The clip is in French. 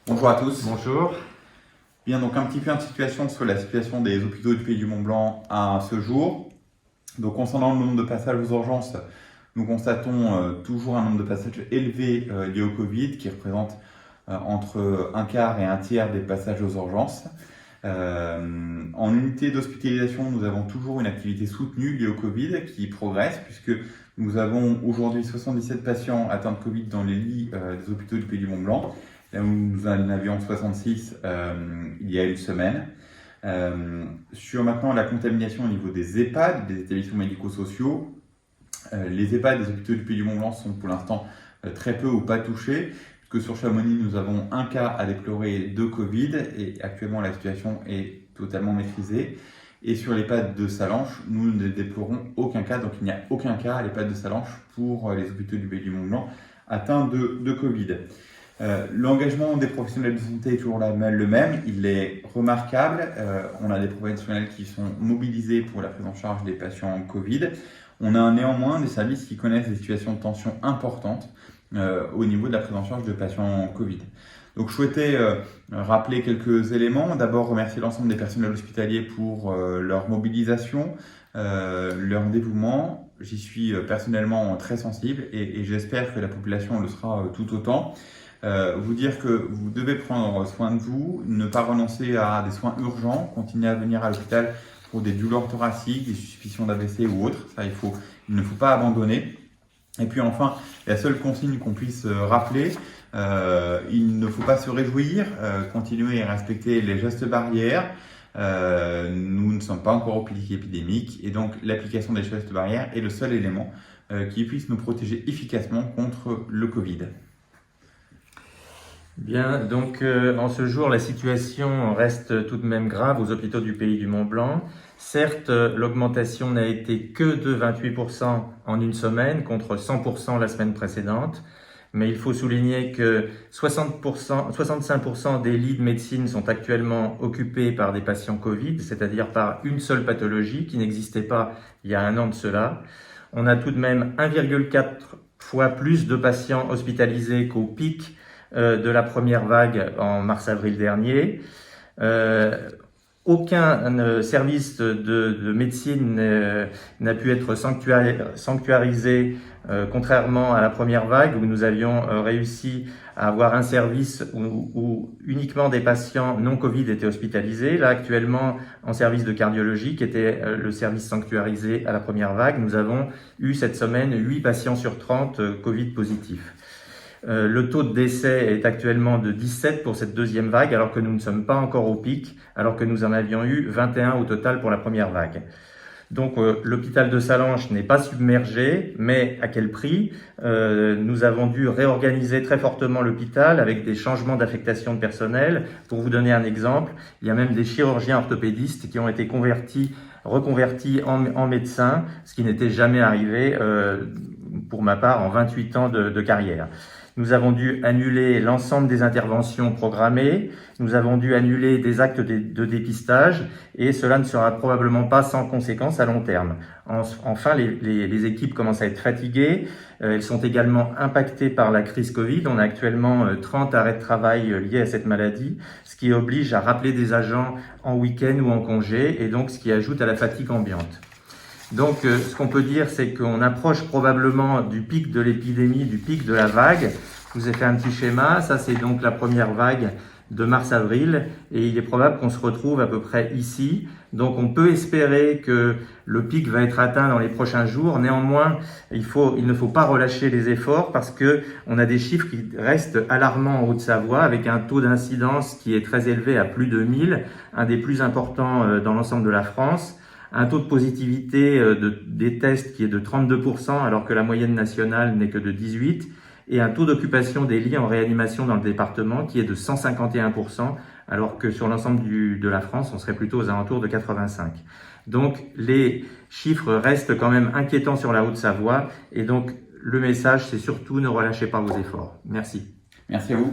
Bonjour à tous. Bonjour. Bien, donc un petit point de situation sur la situation des hôpitaux du Pays du Mont-Blanc à ce jour. Donc concernant le nombre de passages aux urgences, nous constatons toujours un nombre de passages élevé liés au Covid qui représente entre un quart et un tiers des passages aux urgences. En unité d'hospitalisation, nous avons toujours une activité soutenue liée au Covid qui progresse puisque nous avons aujourd'hui 77 patients atteints de Covid dans les lits des hôpitaux du Pays du Mont-Blanc. Là où nous en avions 66 il y a une semaine. Sur maintenant la contamination au niveau des EHPAD, des établissements médico-sociaux, les EHPAD des hôpitaux du Pays du Mont-Blanc sont pour l'instant très peu ou pas touchés, puisque sur Chamonix nous avons un cas à déplorer de Covid et actuellement la situation est totalement maîtrisée. Et sur l'EHPAD de Sallanches, nous ne déplorons aucun cas, donc il n'y a aucun cas à l'EHPAD de Sallanches pour les hôpitaux du Pays du Mont-Blanc atteints de Covid. L'engagement des professionnels de santé est toujours le même, il est remarquable. On a des professionnels qui sont mobilisés pour la prise en charge des patients Covid. On a néanmoins des services qui connaissent des situations de tension importantes au niveau de la prise en charge de patients Covid. Donc je souhaitais rappeler quelques éléments. D'abord remercier l'ensemble des personnels hospitaliers pour leur mobilisation, leur dévouement. J'y suis personnellement très sensible et j'espère que la population le sera tout autant. Vous dire que vous devez prendre soin de vous, ne pas renoncer à des soins urgents, continuer à venir à l'hôpital pour des douleurs thoraciques, des suspicions d'AVC ou autres. Ça, il ne faut pas abandonner. Et puis enfin, la seule consigne qu'on puisse rappeler, il ne faut pas se réjouir, continuer à respecter les gestes barrières. Nous ne sommes pas encore au pic épidémique et donc l'application des gestes barrières est le seul élément qui puisse nous protéger efficacement contre le Covid. Bien, donc en ce jour, la situation reste tout de même grave aux hôpitaux du Pays du Mont-Blanc. Certes, l'augmentation n'a été que de 28% en une semaine contre 100% la semaine précédente. Mais il faut souligner que 65% des lits de médecine sont actuellement occupés par des patients Covid, c'est-à-dire par une seule pathologie qui n'existait pas il y a un an de cela. On a tout de même 1,4 fois plus de patients hospitalisés qu'au pic de la première vague en mars-avril dernier. Aucun service de médecine n'a pu être sanctuarisé, contrairement à la première vague où nous avions réussi à avoir un service où uniquement des patients non Covid étaient hospitalisés. Là, actuellement, en service de cardiologie, qui était le service sanctuarisé à la première vague, nous avons eu cette semaine 8 patients sur 30 Covid positifs. Le taux de décès est actuellement de 17 pour cette deuxième vague, alors que nous ne sommes pas encore au pic, alors que nous en avions eu 21 au total pour la première vague. Donc l'hôpital de Sallanches n'est pas submergé, mais à quel prix? Nous avons dû réorganiser très fortement l'hôpital avec des changements d'affectation de personnel. Pour vous donner un exemple, il y a même des chirurgiens orthopédistes qui ont été reconvertis en médecins, ce qui n'était jamais arrivé pour ma part en 28 ans de carrière. Nous avons dû annuler l'ensemble des interventions programmées, nous avons dû annuler des actes de dépistage et cela ne sera probablement pas sans conséquences à long terme. Enfin, les équipes commencent à être fatiguées, elles sont également impactées par la crise Covid. On a actuellement 30 arrêts de travail liés à cette maladie, ce qui oblige à rappeler des agents en week-end ou en congé et donc ce qui ajoute à la fatigue ambiante. Donc, ce qu'on peut dire, c'est qu'on approche probablement du pic de l'épidémie, du pic de la vague. Je vous ai fait un petit schéma. Ça, c'est donc la première vague de mars-avril. Et il est probable qu'on se retrouve à peu près ici. Donc, on peut espérer que le pic va être atteint dans les prochains jours. Néanmoins, il ne faut pas relâcher les efforts parce que on a des chiffres qui restent alarmants en Haute-Savoie avec un taux d'incidence qui est très élevé à plus de 1000, un des plus importants dans l'ensemble de la France. Un taux de positivité des tests qui est de 32% alors que la moyenne nationale n'est que de 18%, et un taux d'occupation des lits en réanimation dans le département qui est de 151% alors que sur l'ensemble de la France, on serait plutôt aux alentours de 85%. Donc les chiffres restent quand même inquiétants sur la Haute-Savoie et donc le message c'est surtout ne relâchez pas vos efforts. Merci. Merci à vous.